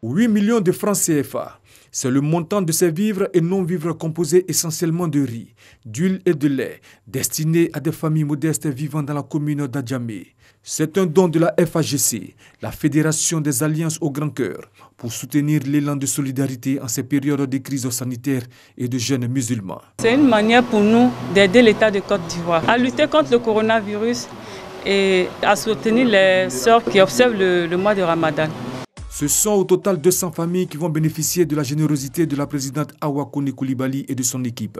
8 millions de francs CFA. C'est le montant de ces vivres et non-vivres composés essentiellement de riz, d'huile et de lait, destinés à des familles modestes vivant dans la commune d'Adjamé. C'est un don de la FAGC, la Fédération des Alliances au Grand Cœur, pour soutenir l'élan de solidarité en ces périodes de crise sanitaire et de jeûne musulmans. C'est une manière pour nous d'aider l'État de Côte d'Ivoire à lutter contre le coronavirus et à soutenir les sœurs qui observent le mois de Ramadan. Ce sont au total 200 familles qui vont bénéficier de la générosité de la présidente Awa Koné Coulibaly et de son équipe.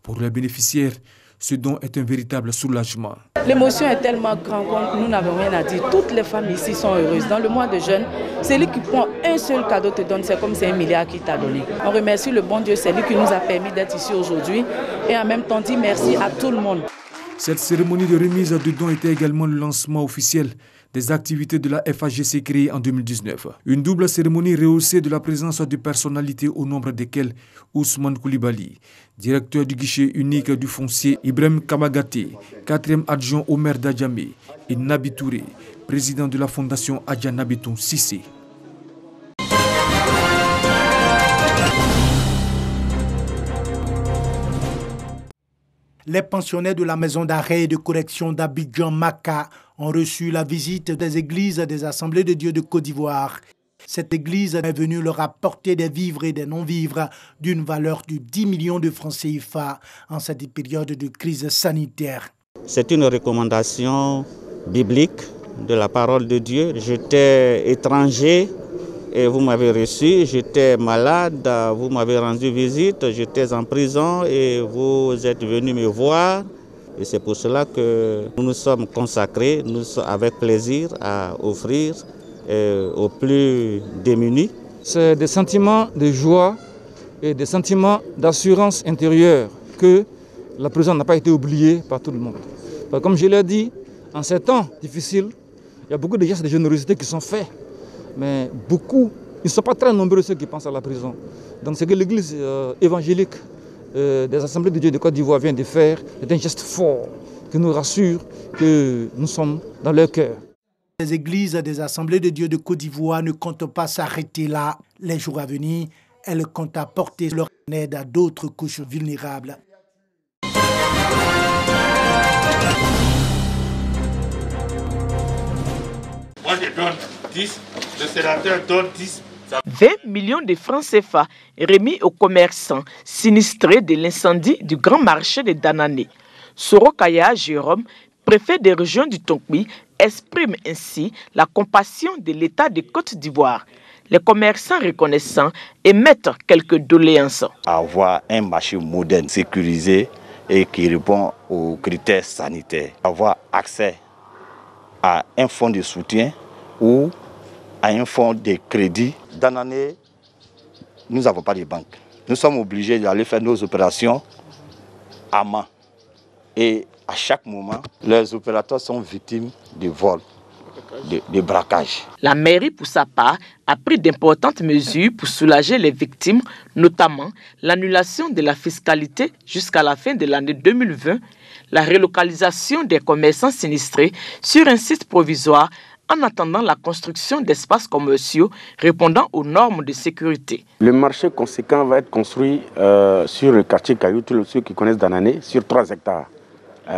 Pour les bénéficiaires, ce don est un véritable soulagement. L'émotion est tellement grande que nous n'avons rien à dire. Toutes les femmes ici sont heureuses. Dans le mois de jeûne, celui qui prend un seul cadeau te donne, c'est comme c'est 1 milliard qui t'a donné. On remercie le bon Dieu, c'est lui qui nous a permis d'être ici aujourd'hui et en même temps dit merci à tout le monde. Cette cérémonie de remise de dons était également le lancement officiel des activités de la FAGC créée en 2019. Une double cérémonie rehaussée de la présence de personnalités au nombre desquelles Ousmane Coulibaly, directeur du guichet unique du foncier Ibrahim Kamagaté, 4e adjoint au maire d'Adjamé, et Nabi Touré, président de la fondation Adja Nabiton Sissé. Les pensionnaires de la maison d'arrêt et de correction d'Abidjan-Maka ont reçu la visite des églises des Assemblées de Dieu de Côte d'Ivoire. Cette église est venue leur apporter des vivres et des non-vivres d'une valeur de 10 millions de francs CFA en cette période de crise sanitaire. C'est une recommandation biblique de la parole de Dieu. J'étais étranger et vous m'avez reçu, j'étais malade, vous m'avez rendu visite, j'étais en prison et vous êtes venu me voir. Et c'est pour cela que nous nous sommes consacrés, nous sommes avec plaisir à offrir aux plus démunis. C'est des sentiments de joie et des sentiments d'assurance intérieure que la prison n'a pas été oubliée par tout le monde. Comme je l'ai dit, en ces temps difficiles, il y a beaucoup de gestes de générosité qui sont faits. Mais beaucoup, ils ne sont pas très nombreux ceux qui pensent à la prison. Donc ce que l'Église évangélique des Assemblées de Dieu de Côte d'Ivoire vient de faire est un geste fort qui nous rassure que nous sommes dans leur cœur. Les églises des Assemblées de Dieu de Côte d'Ivoire ne comptent pas s'arrêter là. Les jours à venir, elles comptent apporter leur aide à d'autres couches vulnérables. Moi je donne 10, le sénateur donne 10. 20 millions de francs CFA remis aux commerçants sinistrés de l'incendie du grand marché de Danané. Sorokaya Jérôme, préfet des régions du Tonkpi, exprime ainsi la compassion de l'État de Côte d'Ivoire. Les commerçants reconnaissants émettent quelques doléances. Avoir un marché moderne, sécurisé et qui répond aux critères sanitaires. Avoir accès à un fonds de soutien ou à un fonds de crédit. Dans l'année, nous n'avons pas de banque. Nous sommes obligés d'aller faire nos opérations à main. Et à chaque moment, les opérateurs sont victimes de vols, de braquages. La mairie, pour sa part, a pris d'importantes mesures pour soulager les victimes, notamment l'annulation de la fiscalité jusqu'à la fin de l'année 2020, la relocalisation des commerçants sinistrés sur un site provisoire en attendant la construction d'espaces commerciaux répondant aux normes de sécurité. Le marché conséquent va être construit sur le quartier Caillou, tous ceux qui connaissent Danané, sur 3 hectares.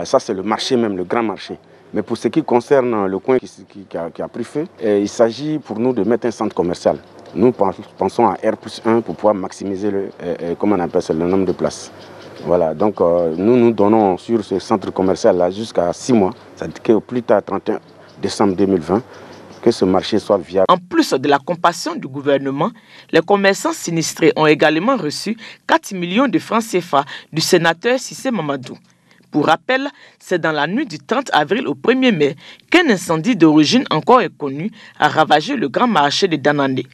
Ça, c'est le marché même, le grand marché. Mais pour ce qui concerne le coin qui a pris feu, il s'agit pour nous de mettre un centre commercial. Nous pensons à R+1 pour pouvoir maximiser le nombre de places. Voilà, donc nous donnons sur ce centre commercial-là jusqu'à 6 mois, c'est-à-dire qu'au plus tard 31 décembre 2020, que ce marché soit viable. En plus de la compassion du gouvernement, les commerçants sinistrés ont également reçu 4 millions de francs CFA du sénateur Cissé Mamadou. Pour rappel, c'est dans la nuit du 30 avril au 1er mai qu'un incendie d'origine encore inconnue a ravagé le grand marché de Danané.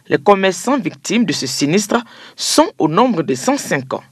Les commerçants victimes de ce sinistre sont au nombre de 105 ans.